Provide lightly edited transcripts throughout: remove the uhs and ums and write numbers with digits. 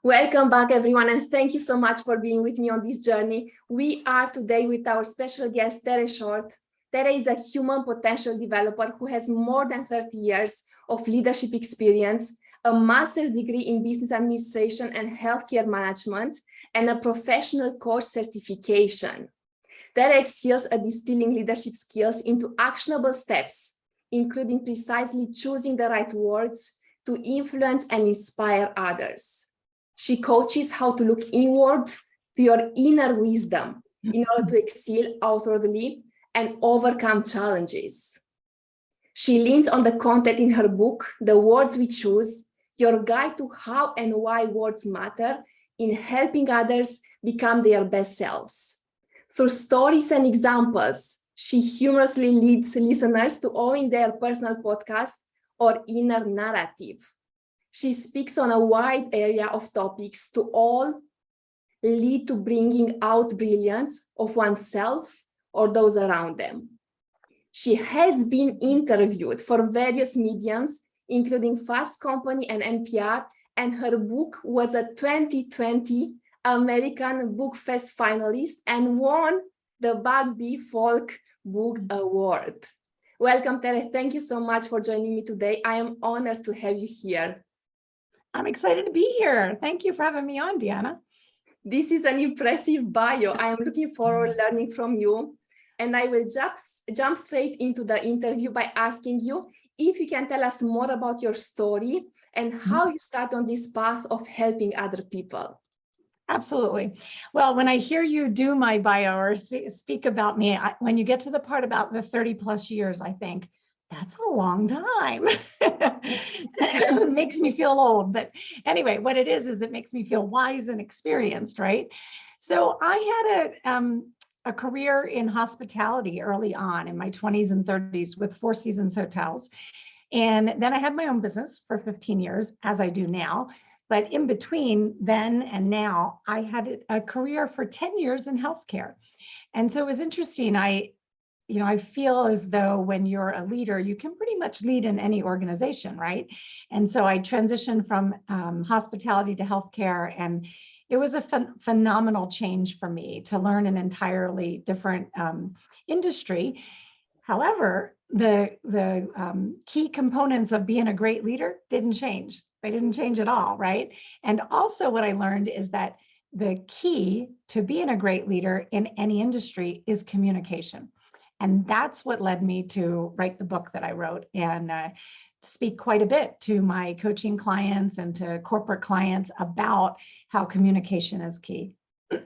Welcome back, everyone, and thank you so much for being with me on this journey. We are today with our special guest, Terre Short. Terre is a human potential developer who has more than 30 years of leadership experience, a master's degree in business administration and healthcare management, and a professional coach certification. Terre excels at distilling leadership skills into actionable steps, including precisely choosing the right words to influence and inspire others. She coaches how to look inward to your inner wisdom in order to excel outwardly and overcome challenges. She leans on the content in her book, The Words We Choose, your guide to how and why words matter in helping others become their best selves. Through stories and examples, she humorously leads listeners to owning their personal podcast or inner narrative. She speaks on a wide area of topics to all lead to bringing out brilliance of oneself or those around them. She has been interviewed for various mediums, including Fast Company and NPR, and her book was a 2020 American Book Fest finalist and won the Bagby Folk Book Award. Welcome, Terre. Thank you so much for joining me today. I am honored to have you here. I'm excited to be here. Thank you for having me on, Deanna. This is an impressive bio. I am looking forward to learning from you. And I will jump straight into the interview by asking you if you can tell us more about your story and how you start on this path of helping other people. Absolutely. Well, when I hear you do my bio or speak about me, when you get to the part about the 30 plus years, I think, that's a long time. It makes me feel old. But anyway, what it is it makes me feel wise and experienced, right? So I had a career in hospitality early on in my 20s and 30s with Four Seasons hotels. And then I had my own business for 15 years, as I do now. But in between then and now, I had a career for 10 years in healthcare. And so it was interesting. I feel as though when you're a leader, you can pretty much lead in any organization, right? And so I transitioned from hospitality to healthcare, and it was a phenomenal change for me to learn an entirely different industry. However, the key components of being a great leader didn't change. They didn't change at all, right? And also what I learned is that the key to being a great leader in any industry is communication. And that's what led me to write the book that I wrote and speak quite a bit to my coaching clients and to corporate clients about how communication is key.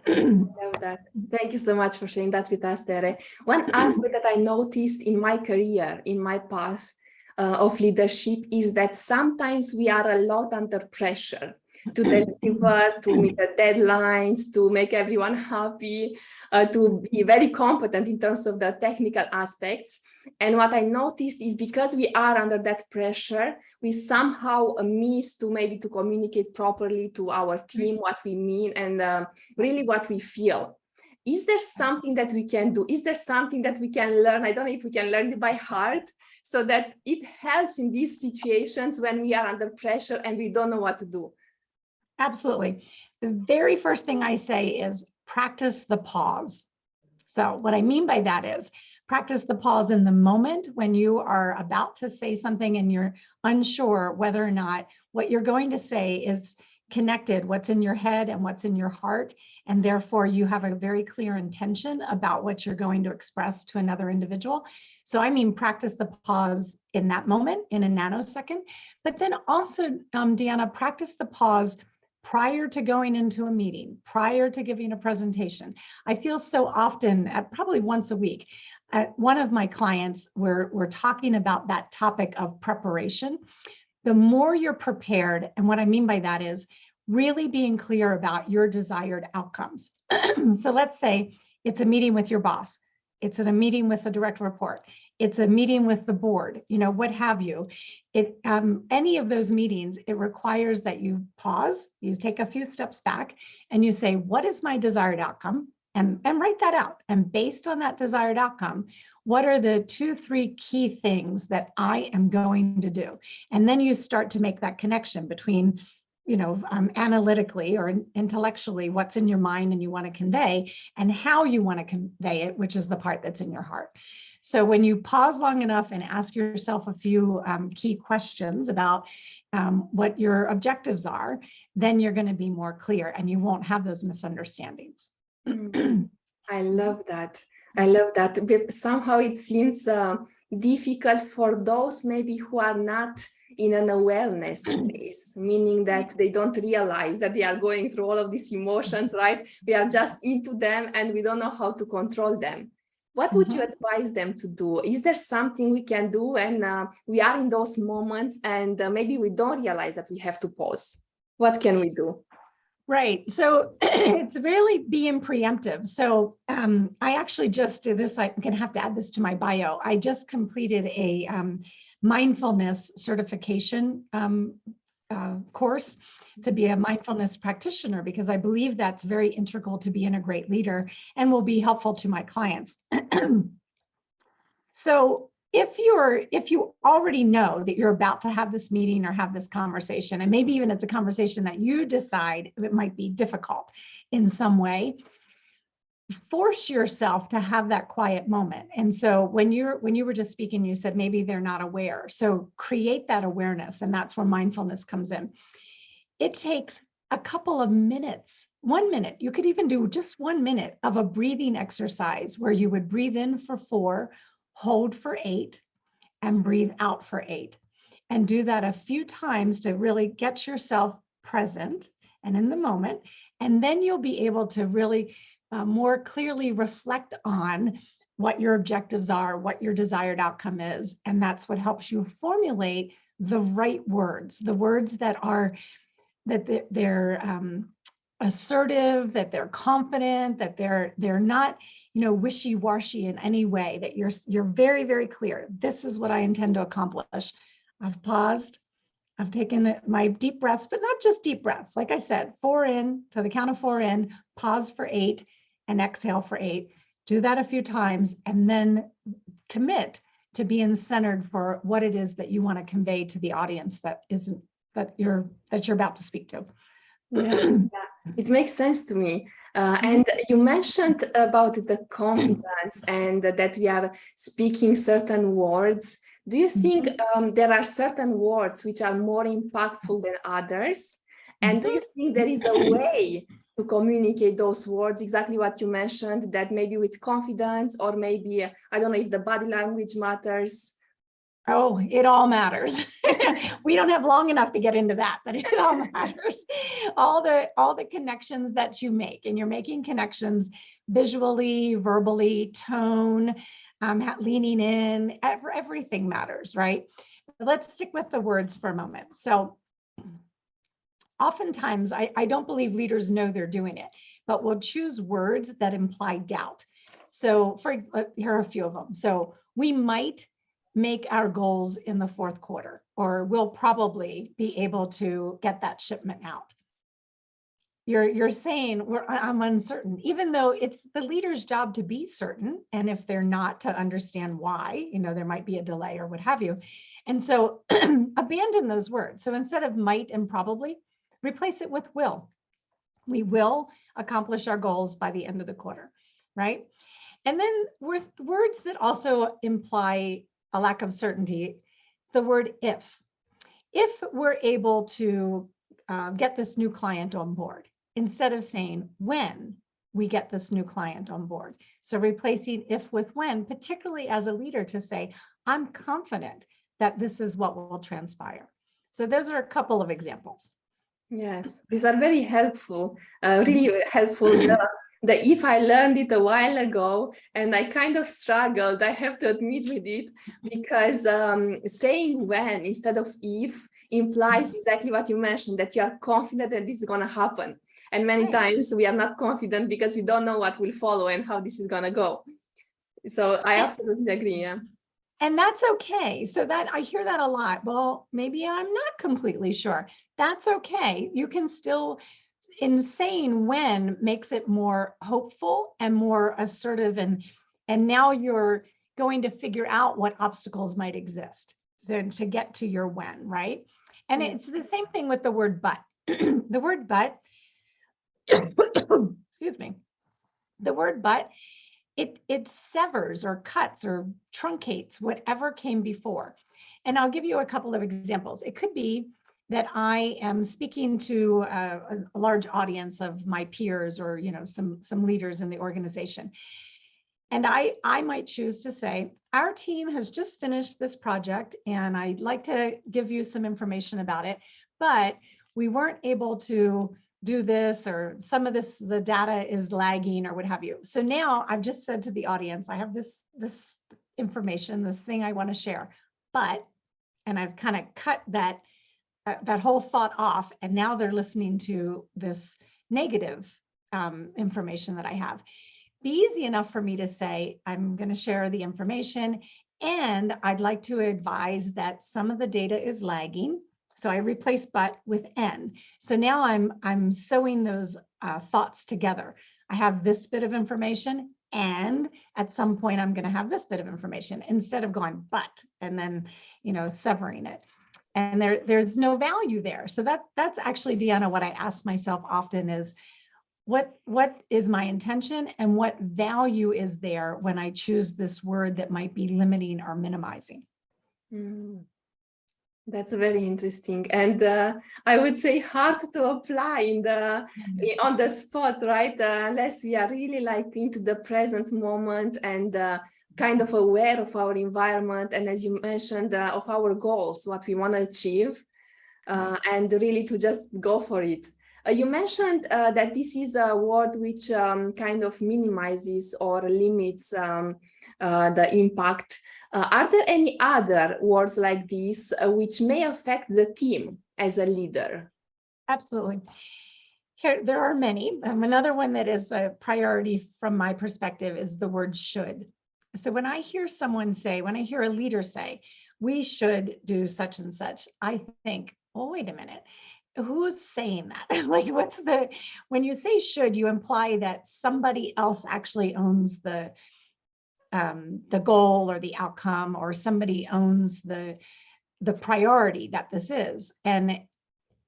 Love that. Thank you so much for sharing that with us, Terre. One aspect that I noticed in my career, in my path of leadership, is that sometimes we are a lot under pressure to deliver, to meet the deadlines, to make everyone happy, to be very competent in terms of the technical aspects. And what I noticed is because we are under that pressure, we somehow miss to maybe to communicate properly to our team what we mean and really what we feel. Is there something that we can do? Is there something that we can learn? I don't know if we can learn it by heart so that it helps in these situations when we are under pressure and we don't know what to do. Absolutely. The very first thing I say is practice the pause. So what I mean by that is practice the pause in the moment when you are about to say something and you're unsure whether or not what you're going to say is connected, what's in your head and what's in your heart. And therefore you have a very clear intention about what you're going to express to another individual. So I mean, practice the pause in that moment in a nanosecond, but then also, Deanna, practice the pause prior to going into a meeting, prior to giving a presentation. I feel so often, probably once a week, one of my clients, we're talking about that topic of preparation. The more you're prepared, and what I mean by that is really being clear about your desired outcomes. So let's say it's a meeting with your boss. It's a meeting with a direct report. It's a meeting with the board, what have you. Any of those meetings, it requires that you pause, you take a few steps back and you say, what is my desired outcome? And write that out. And based on that desired outcome, what are the 2-3 key things that I am going to do? And then you start to make that connection between analytically or intellectually what's in your mind and you want to convey, and how you want to convey it, which is the part that's in your heart. So when you pause long enough and ask yourself a few key questions about what your objectives are, then you're going to be more clear and you won't have those misunderstandings. I love that. I love that. But somehow it seems difficult for those maybe who are not in an awareness space, meaning that they don't realize that they are going through all of these emotions, right? We are just into them and we don't know how to control them. What would you advise them to do? Is there something we can do when we are in those moments and maybe we don't realize that we have to pause? What can we do? Right. So it's really being preemptive. So I actually just did this. I'm going to have to add this to my bio. I just completed a mindfulness certification course to be a mindfulness practitioner, because I believe that's very integral to being a great leader and will be helpful to my clients. So if you already know that you're about to have this meeting or have this conversation, and maybe even it's a conversation that you decide it might be difficult in some way, force yourself to have that quiet moment. And so when you were just speaking, you said maybe they're not aware. So create that awareness, and that's where mindfulness comes in. It takes a couple of minutes, 1 minute. You could even do just 1 minute of a breathing exercise where you would breathe in for 4, hold for 8, and breathe out for 8. And do that a few times to really get yourself present and in the moment. And then you'll be able to really more clearly reflect on what your objectives are, what your desired outcome is. And that's what helps you formulate the right words, the words that are, that they're assertive, that they're confident, that they're not, wishy-washy in any way, that you're very, very clear. This is what I intend to accomplish. I've paused. I've taken my deep breaths, but not just deep breaths. Like I said, 4 in, to the count of 4 in, pause for 8, and exhale for 8. Do that a few times, and then commit to being centered for what it is that you want to convey to the audience that you're about to speak to. Yeah, it makes sense to me. And you mentioned about the confidence and that we are speaking certain words. Do you think there are certain words which are more impactful than others? And do you think there is a way to communicate those words, exactly what you mentioned, that maybe with confidence, or maybe, I don't know if the body language matters? Oh, it all matters. We don't have long enough to get into that, but it all matters. All the connections that you make, and you're making connections visually, verbally, tone, leaning in, everything matters, right? But let's stick with the words for a moment. So oftentimes, I don't believe leaders know they're doing it, but we'll choose words that imply doubt. So here are a few of them. So we might make our goals in the 4th quarter, or we'll probably be able to get that shipment out. You're saying I'm uncertain, even though it's the leader's job to be certain. And if they're not, to understand why, there might be a delay or what have you. And so abandon those words. So instead of might and probably, replace it with will. We will accomplish our goals by the end of the quarter, right? And then with words that also imply a lack of certainty, the word if. If we're able to get this new client on board, instead of saying when we get this new client on board. So replacing if with when, particularly as a leader, to say, I'm confident that this is what will transpire. So those are a couple of examples. Yes, these are very helpful, really helpful. The if I learned it a while ago, and I kind of struggled, I have to admit with it, because saying when instead of if implies exactly what you mentioned, that you are confident that this is going to happen. And many times we are not confident because we don't know what will follow and how this is going to go. So I absolutely agree. Yeah. And that's okay. So that I hear that a lot. Well, maybe I'm not completely sure. That's okay. You can still, in saying when makes it more hopeful and more assertive, and now you're going to figure out what obstacles might exist to get to your when, right? And it's the same thing with the word but. The word but, excuse me, the word but, it severs or cuts or truncates whatever came before. And I'll give you a couple of examples. It could be that I am speaking to a large audience of my peers or, you know, some leaders in the organization. And I might choose to say, our team has just finished this project and I'd like to give you some information about it, but we weren't able to do this, or some of this, the data is lagging or what have you. So now I've just said to the audience, I have this information, this thing I want to share, but, and I've kind of cut that whole thought off. And now they're listening to this negative information that I have. Be easy enough for me to say, I'm going to share the information and I'd like to advise that some of the data is lagging. So I replace but with and. So now I'm sewing those thoughts together. I have this bit of information and at some point I'm going to have this bit of information, instead of going but and then, you know, severing it. And there's no value there. So that's actually, Deanna, what I ask myself often is, what is my intention and what value is there when I choose this word that might be limiting or minimizing? That's very interesting, and I would say hard to apply on the spot, right? Unless we are really like into the present moment and kind of aware of our environment, and as you mentioned, of our goals, what we want to achieve, and really to just go for it. You mentioned that this is a word which kind of minimizes or limits the impact. Are there any other words like this which may affect the team as a leader? Absolutely. Here, there are many. Another one that is a priority from my perspective is the word should. So when I hear someone say, when I hear a leader say, we should do such and such, I think, oh, wait a minute. Who's saying that? Like, when you say should, you imply that somebody else actually owns the goal or the outcome, or somebody owns the priority that this is. And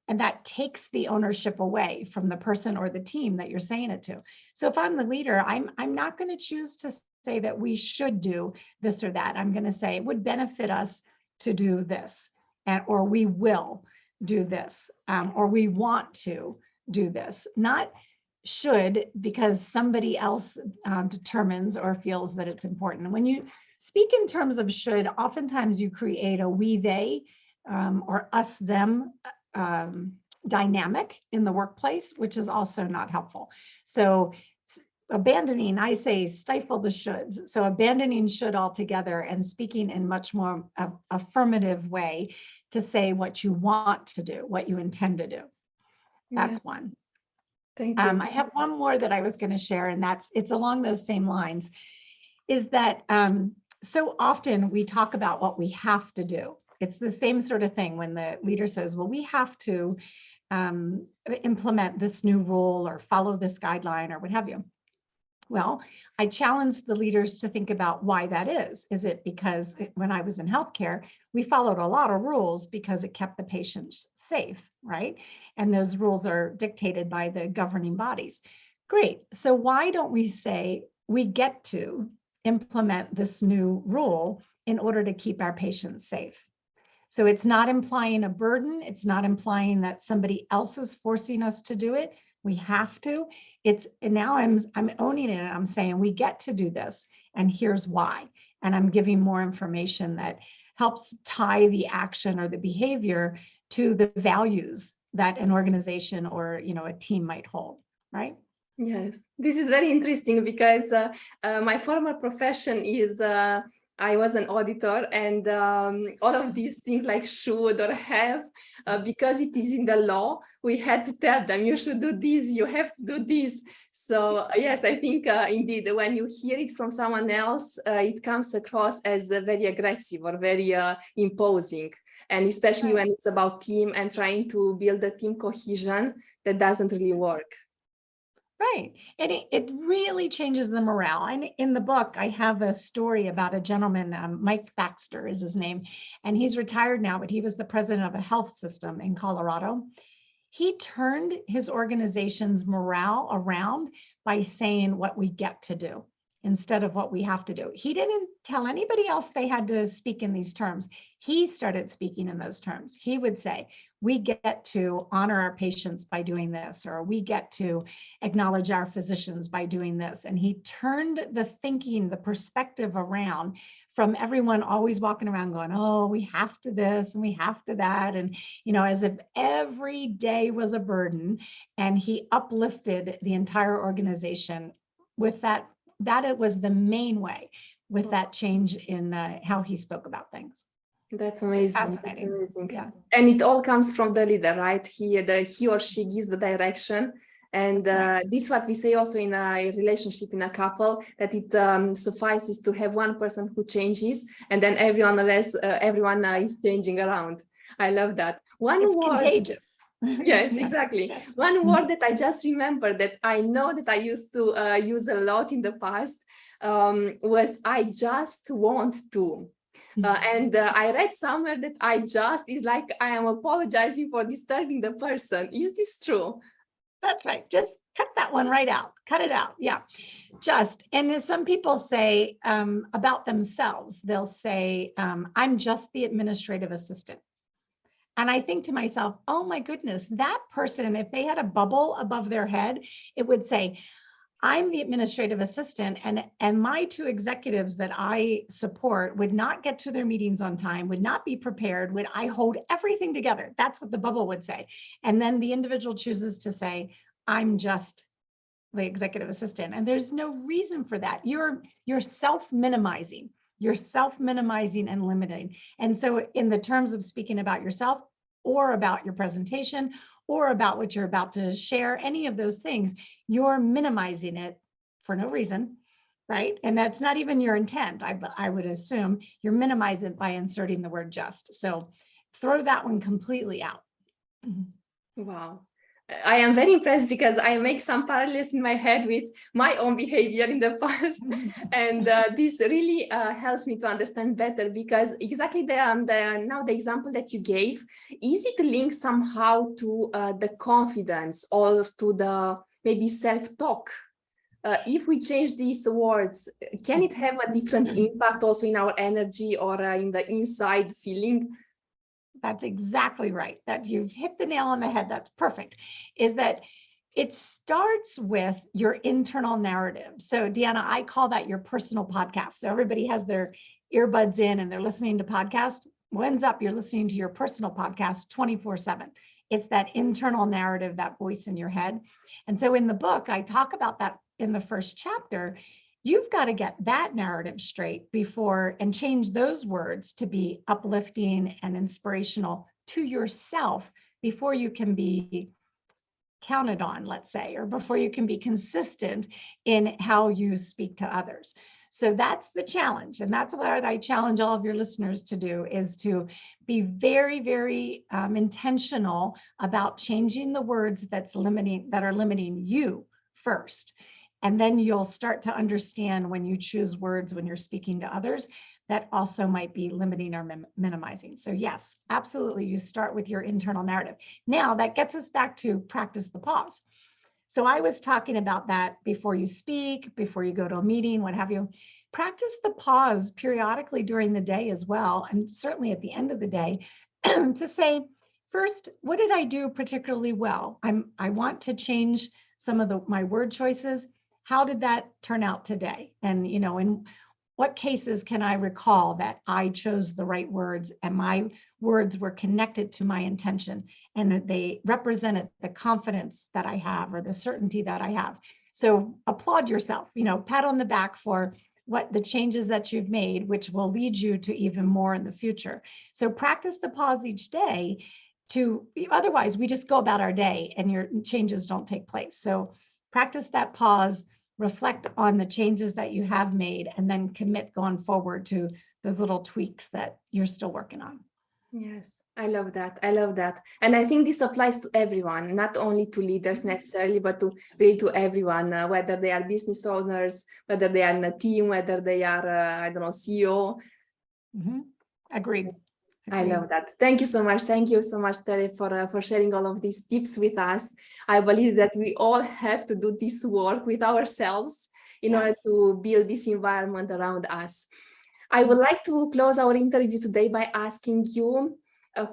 that takes the ownership away from the person or the team that you're saying it to. So if I'm the leader, I'm not going to choose to say that we should do this or that. I'm going to say it would benefit us to do this, or we will do this, or we want to do this. Not should because somebody else determines or feels that it's important. When you speak in terms of should, oftentimes you create a we, they, or us, them dynamic in the workplace, which is also not helpful. So abandoning, I say stifle the shoulds. So abandoning should altogether and speaking in much more affirmative way to say what you want to do, what you intend to do. That's one. Thank you. I have one more that I was going to share, and it's along those same lines, is that so often we talk about what we have to do. It's the same sort of thing when the leader says, well, we have to implement this new rule or follow this guideline or what have you. Well, I challenged the leaders to think about why that is. Is it because when I was in healthcare, we followed a lot of rules because it kept the patients safe, right? And those rules are dictated by the governing bodies. Great. So why don't we say we get to implement this new rule in order to keep our patients safe? So it's not implying a burden. It's not implying that somebody else is forcing us to do it. We have to. And now I'm owning it. And I'm saying we get to do this, and here's why. And I'm giving more information that helps tie the action or the behavior to the values that an organization or a team might hold, right? Yes, this is very interesting because my former profession is I was an auditor, and all of these things like should or have, because it is in the law, we had to tell them, you should do this, you have to do this. So yes, I think indeed, when you hear it from someone else, it comes across as very aggressive or very imposing. And especially when it's about team and trying to build a team cohesion, that doesn't really work. Right. And it really changes the morale. And in the book, I have a story about a gentleman, Mike Baxter is his name, and he's retired now, but he was the president of a health system in Colorado. He turned his organization's morale around by saying what we get to do instead of what we have to do. He didn't tell anybody else they had to speak in these terms. He started speaking in those terms. He would say, we get to honor our patients by doing this, or we get to acknowledge our physicians by doing this. And he turned the thinking, the perspective around from everyone always walking around going, oh, we have to this and we have to that. And, as if every day was a burden. And he uplifted the entire organization with that it was the main way with that change in how he spoke about things. That's amazing. Fascinating. That's amazing. Yeah. And it all comes from the leader, right? He or she gives the direction. And this is what we say also in a relationship, in a couple, that it suffices to have one person who changes, and then everyone is changing around. I love that. It's contagious. Yes, exactly. One word that I just remember that I know that I used to use a lot in the past was I just want to. And I read somewhere that I just is like I am apologizing for disturbing the person. Is this true? That's right. Just cut that one right out. Cut it out. Yeah. Just. And as some people say about themselves, they'll say, I'm just the administrative assistant. And I think to myself, oh my goodness, that person, if they had a bubble above their head, it would say, I'm the administrative assistant, and my two executives that I support would not get to their meetings on time, would not be prepared, would I hold everything together? That's what the bubble would say. And then the individual chooses to say, I'm just the executive assistant. And there's no reason for that. You're self-minimizing. You're self-minimizing and limiting. And so in the terms of speaking about yourself or about your presentation or about what you're about to share, any of those things, you're minimizing it for no reason, right? And that's not even your intent. I would assume you're minimizing it by inserting the word just. So throw that one completely out. Wow. I am very impressed because I make some parallels in my head with my own behavior in the past. And this really helps me to understand better, because exactly the example that you gave, is it linked somehow to the confidence or to the maybe self-talk? If we change these words, can it have a different impact also in our energy or in the inside feeling? That's exactly right. That you've hit the nail on the head. That's perfect. Is that it starts with your internal narrative. So Deanna, I call that your personal podcast. So everybody has their earbuds in and they're listening to podcasts. When's up? You're listening to your personal podcast 24/7. It's that internal narrative, that voice in your head. And so in the book, I talk about that in the first chapter. You've got to get that narrative straight before and change those words to be uplifting and inspirational to yourself before you can be counted on, let's say, or before you can be consistent in how you speak to others. So that's the challenge. And that's what I challenge all of your listeners to do, is to be very, very intentional about changing the words that are limiting you first. And then you'll start to understand when you choose words when you're speaking to others that also might be limiting or minimizing. So yes, absolutely. You start with your internal narrative. Now that gets us back to practice the pause. So I was talking about that before you speak, before you go to a meeting, what have you. Practice the pause periodically during the day as well. And certainly at the end of the day to say, first, what did I do particularly well? I want to change some of my word choices. How did that turn out today? And, in what cases can I recall that I chose the right words and my words were connected to my intention and that they represented the confidence that I have or the certainty that I have? So applaud yourself, pat on the back for what the changes that you've made, which will lead you to even more in the future. So practice the pause each day otherwise we just go about our day and your changes don't take place. So practice that pause, reflect on the changes that you have made, and then commit going forward to those little tweaks that you're still working on. Yes, I love that. I love that. And I think this applies to everyone, not only to leaders necessarily, but to really to everyone, whether they are business owners, whether they are in a team, whether they are, CEO. Mm-hmm. Agreed. I love that. Thank you so much. Thank you so much, Terre, for sharing all of these tips with us. I believe that we all have to do this work with ourselves in order to build this environment around us. I would like to close our interview today by asking you,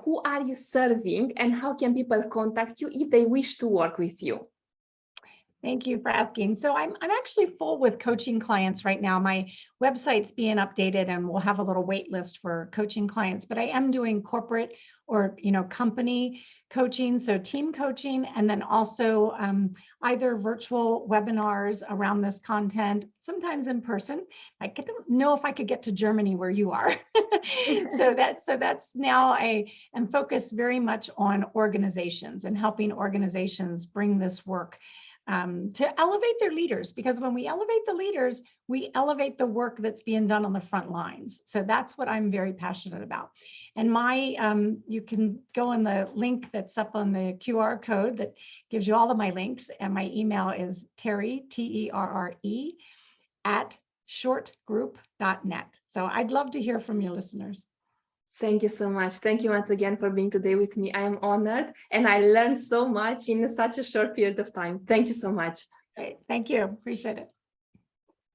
who are you serving and how can people contact you if they wish to work with you? Thank you for asking. So I'm actually full with coaching clients right now. My website's being updated and we'll have a little wait list for coaching clients, but I am doing corporate or, company coaching, so team coaching, and then also either virtual webinars around this content, sometimes in person. I don't know if I could get to Germany where you are. so that's now I am focused very much on organizations and helping organizations bring this work to elevate their leaders, because when we elevate the leaders, we elevate the work that's being done on the front lines. So that's what I'm very passionate about. And you can go on the link that's up on the QR code that gives you all of my links. And my email is Terre, Terre, @shortgroup.net. So I'd love to hear from your listeners. Thank you so much. Thank you once again for being today with me. I am honored and I learned so much in such a short period of time. Thank you so much. Great. Thank you. Appreciate it.